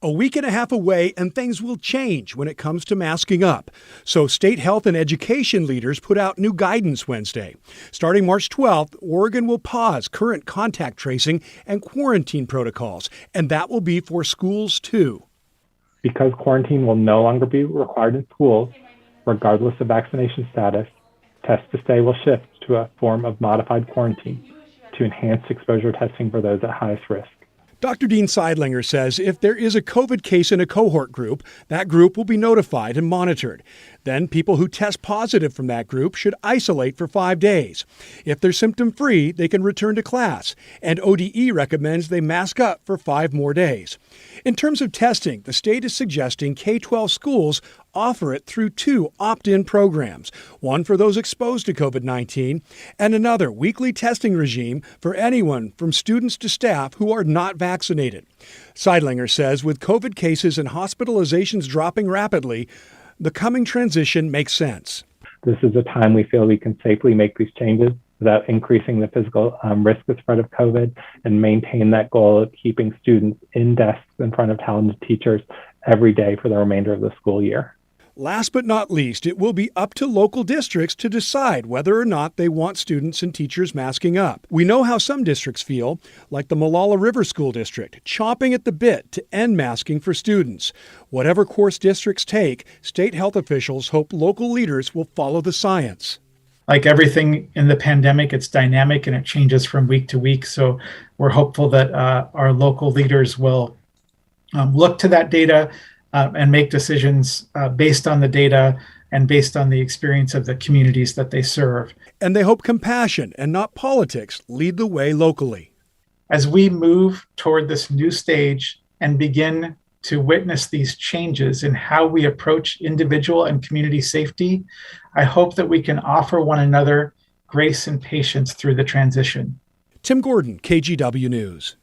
A week and a half away, and things will change when it comes to masking up. So state health and education leaders put out new guidance Wednesday. Starting March 12th, Oregon will pause current contact tracing and quarantine protocols, and that will be for schools too. Because quarantine will no longer be required in schools, regardless of vaccination status, Test to Stay will shift to a form of modified quarantine to enhance exposure testing for those at highest risk. Dr. Dean Seidlinger says if there is a COVID case in a cohort group, that group will be notified and monitored. Then people who test positive from that group should isolate for 5 days. If they're symptom-free, they can return to class, and ODE recommends they mask up for 5 more days. In terms of testing, the state is suggesting K-12 schools offer it through 2 opt-in programs, one for those exposed to COVID-19 and another weekly testing regime for anyone from students to staff who are not vaccinated. Seidlinger says with COVID cases and hospitalizations dropping rapidly, the coming transition makes sense. This is a time we feel we can safely make these changes without increasing the physical risk of spread of COVID and maintain that goal of keeping students in desks in front of talented teachers every day for the remainder of the school year. Last but not least, it will be up to local districts to decide whether or not they want students and teachers masking up. We know how some districts feel, like the Molalla River School District, chomping at the bit to end masking for students. Whatever course districts take, state health officials hope local leaders will follow the science. Like everything in the pandemic, it's dynamic and it changes from week to week. So we're hopeful that our local leaders will look to that data and make decisions based on the data and based on the experience of the communities that they serve. And they hope compassion and not politics lead the way locally. As we move toward this new stage and begin to witness these changes in how we approach individual and community safety, I hope that we can offer one another grace and patience through the transition. Tim Gordon, KGW News.